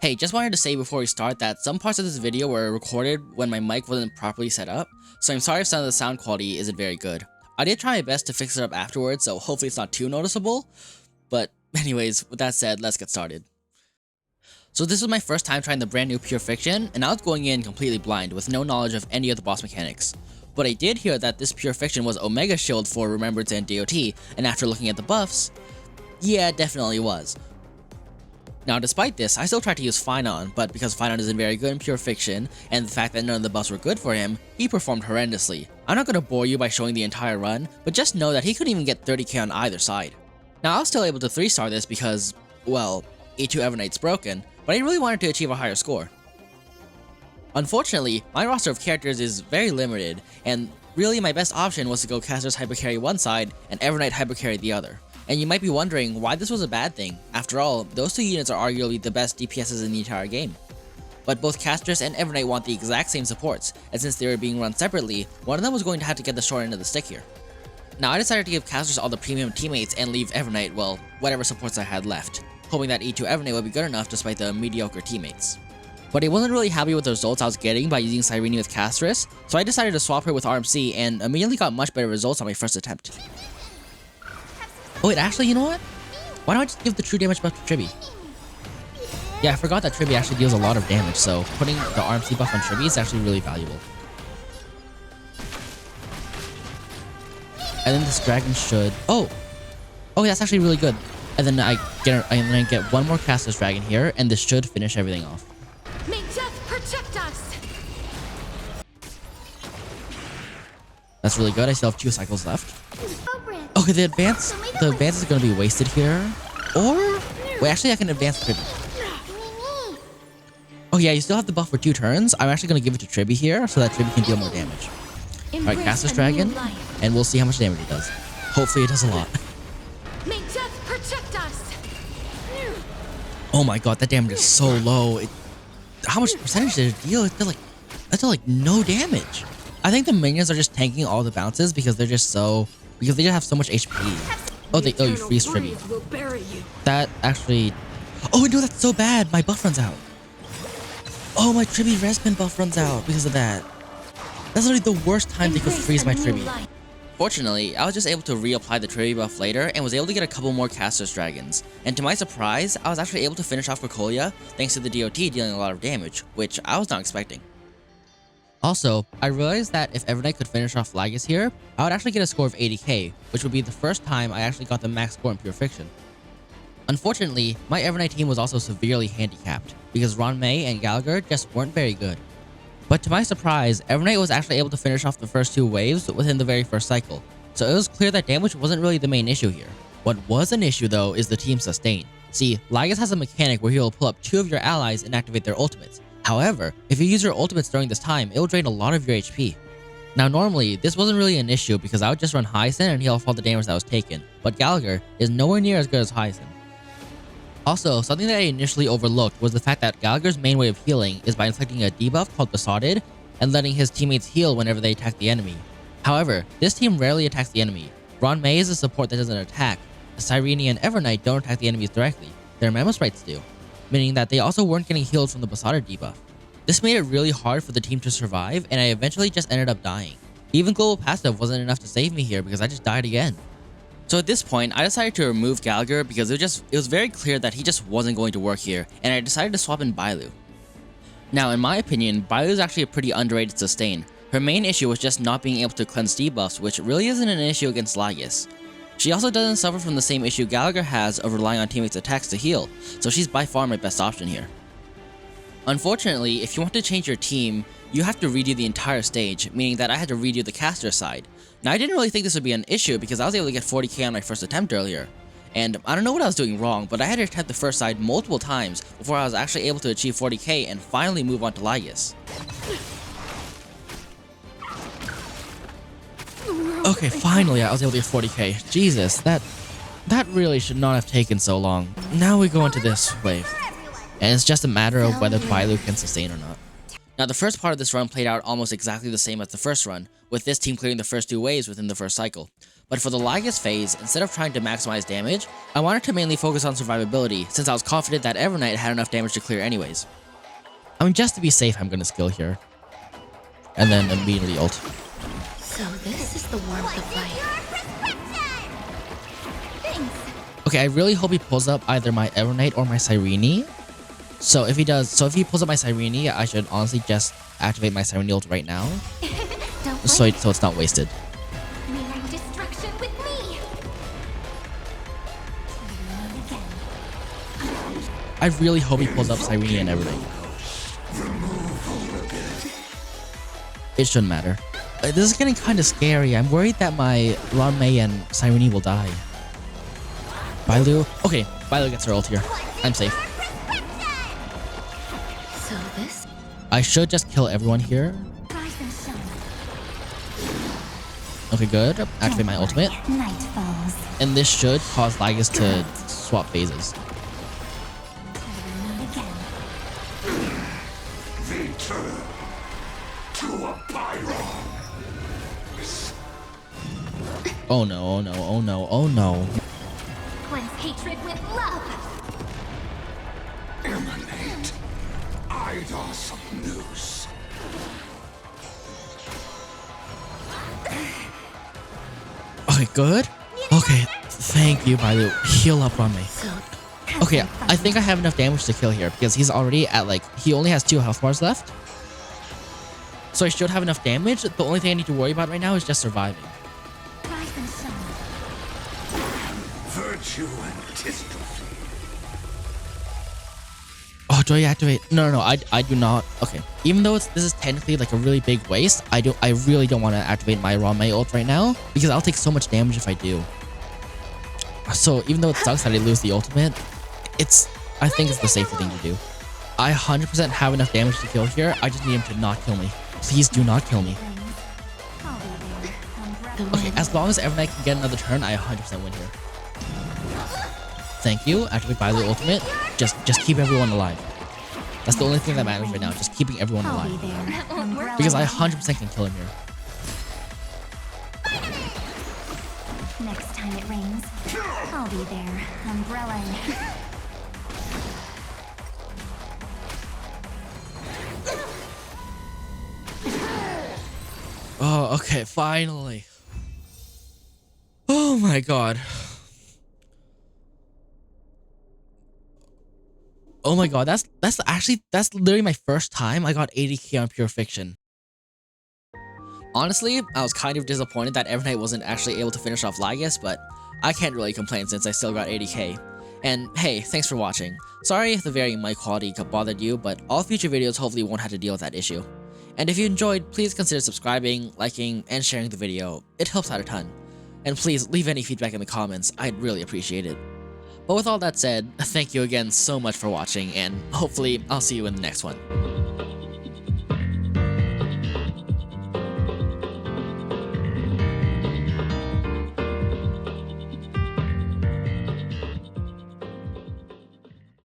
Hey, just wanted to say before we start that some parts of this video were recorded when my mic wasn't properly set up, so I'm sorry if some of the sound quality isn't very good. I did try my best to fix it up afterwards, so hopefully it's not too noticeable, but anyways, with that said, let's get started. So this was my first time trying the brand new Pure Fiction, and I was going in completely blind with no knowledge of any of the boss mechanics. But I did hear that this Pure Fiction was Omega Shield for Remembrance and DOT, and after looking at the buffs, yeah, it definitely was. Now despite this, I still tried to use Finon, but because Finon isn't very good in Pure Fiction, and the fact that none of the buffs were good for him, he performed horrendously. I'm not going to bore you by showing the entire run, but just know that he couldn't even get 30k on either side. Now I was still able to 3-star this because, well, E2 Evernight's broken, but I really wanted to achieve a higher score. Unfortunately, my roster of characters is very limited, and really my best option was to go Castor's Hypercarry one side and Evernight Hypercarry the other. And you might be wondering why this was a bad thing. After all, those two units are arguably the best DPSs in the entire game. But both Castor's and Evernight want the exact same supports, and since they were being run separately, one of them was going to have to get the short end of the stick here. Now I decided to give Castor's all the premium teammates and leave Evernight, well, whatever supports I had left, hoping that E2 Evernight would be good enough despite the mediocre teammates. But I wasn't really happy with the results I was getting by using Cyrene with Castorice, so I decided to swap her with RMC and immediately got much better results on my first attempt. Oh wait, actually, you know what? Why don't I just give the true damage buff to Tribby? Yeah, I forgot that Tribby actually deals a lot of damage, so putting the RMC buff on Tribby is actually really valuable. And then this dragon should... Oh, that's actually really good. And then I get one more Castor's dragon here, and this should finish everything off. May death protect us. That's really good. I still have 2 cycles left. Okay, the advance is going to be wasted here. Or wait, actually I can advance Tribby. Oh yeah, you still have the buff for 2 turns. I'm actually going to give it to Tribby here so that Tribby can deal more damage. Alright, Castor's dragon, and we'll see how much damage it does. Hopefully it does a lot. May death protect us. Oh my god, that damage is so low. How much percentage did it deal? It did like no damage. I think the minions are just tanking all the bounces because they just have so much HP. Oh, you freeze Tribby. That actually... Oh no, that's so bad. My buff runs out. Oh, my Tribby Respin buff runs out because of that. That's literally the worst time they could freeze my Tribby. Fortunately, I was just able to reapply the Tribby buff later and was able to get a couple more Castor's dragons. And to my surprise, I was actually able to finish off Cocolia thanks to the DOT dealing a lot of damage, which I was not expecting. Also, I realized that if Evernight could finish off Lygus here, I would actually get a score of 80k, which would be the first time I actually got the max score in Pure Fiction. Unfortunately, my Evernight team was also severely handicapped, because Ron May and Gallagher just weren't very good. But to my surprise, Evernight was actually able to finish off the first 2 waves within the very first cycle, so it was clear that damage wasn't really the main issue here. What was an issue though is the team sustain. See, Lygus has a mechanic where he will pull up 2 of your allies and activate their ultimates. However, if you use your ultimates during this time, it will drain a lot of your HP. Now normally, this wasn't really an issue because I would just run Hyacinth and heal off all the damage that was taken, but Gallagher is nowhere near as good as Hyacinth. Also, something that I initially overlooked was the fact that Gallagher's main way of healing is by inflicting a debuff called Besotted and letting his teammates heal whenever they attack the enemy. However, this team rarely attacks the enemy. Ron May is a support that doesn't attack. Cyrene and Evernight don't attack the enemies directly, their Mammo Sprites do, meaning that they also weren't getting healed from the Besotted debuff. This made it really hard for the team to survive, and I eventually just ended up dying. Even Global Passive wasn't enough to save me here because I just died again. So at this point, I decided to remove Gallagher because it was very clear that he just wasn't going to work here, and I decided to swap in Bailu. Now, in my opinion, Bailu is actually a pretty underrated sustain. Her main issue was just not being able to cleanse debuffs, which really isn't an issue against Lygus. She also doesn't suffer from the same issue Gallagher has of relying on teammates' attacks to heal, so she's by far my best option here. Unfortunately, if you want to change your team, you have to redo the entire stage, meaning that I had to redo the caster side. Now I didn't really think this would be an issue because I was able to get 40k on my first attempt earlier. And I don't know what I was doing wrong, but I had to attempt the first side multiple times before I was actually able to achieve 40k and finally move on to Lygus. Okay, finally I was able to get 40k. Jesus, that really should not have taken so long. Now we go into this wave. And it's just a matter of whether Bailu can sustain or not. Now the first part of this run played out almost exactly the same as the first run, with this team clearing the first 2 waves within the first cycle. But for the Lygus phase, instead of trying to maximize damage, I wanted to mainly focus on survivability since I was confident that Evernight had enough damage to clear anyways. I mean, just to be safe, I'm gonna skill here. And then immediately ult. So this is the warmth of life. Thanks. Okay, I really hope he pulls up either my Evernight or my Cyrene. So if he pulls up my Cyrene, I should honestly just activate my Cyrene ult right now. So it's not wasted. Mirroring destruction with me. I really hope he pulls up Cyrene and everything. It shouldn't matter. This is getting kind of scary. I'm worried that my Ranmei and Cyrene will die. Bailu? Okay, Bailu gets her ult here. I'm safe. So this I should just kill everyone here. rise and shine. Okay, good. Activate my ultimate. Night falls. And this should cause Lygus to swap phases. Return to a Byron. Oh no, oh no, oh no, oh no. Cleanse hatred with love. Emanate. Eidos Nous. Okay, good. Okay, thank you, Bailu. Heal up on me. So Okay, I think I have enough damage to kill here because he's already at he only has 2 health bars left. So I should have enough damage. The only thing I need to worry about right now is just surviving. rise and shine. Virtue and dystrophy. Oh, do I activate? No, I do not. Okay, even though this is technically like a really big waste, I really don't want to activate my Ranmei ult right now because I'll take so much damage if I do. So even though it sucks that I lose the ultimate, I think it's the safer thing to do. I 100% have enough damage to kill here. I just need him to not kill me. Please do not kill me. Okay, as long as Evernight can get another turn, I 100% win here. Thank you. Activate Bailu ultimate. Just keep everyone alive. That's the only thing that matters right now. Just keeping everyone alive. Because I 100% can kill him here. Next time it rains, I'll be there. Umbrella in hand. Oh, okay, finally. Oh my god. Oh my god, that's literally my first time I got 80k on Pure Fiction. Honestly, I was kind of disappointed that Evernight wasn't actually able to finish off Lygus, but I can't really complain since I still got 80k. And hey, thanks for watching. Sorry if the varying mic quality bothered you, but all future videos hopefully won't have to deal with that issue. And if you enjoyed, please consider subscribing, liking, and sharing the video. It helps out a ton. And please leave any feedback in the comments, I'd really appreciate it. But with all that said, thank you again so much for watching, and hopefully I'll see you in the next one.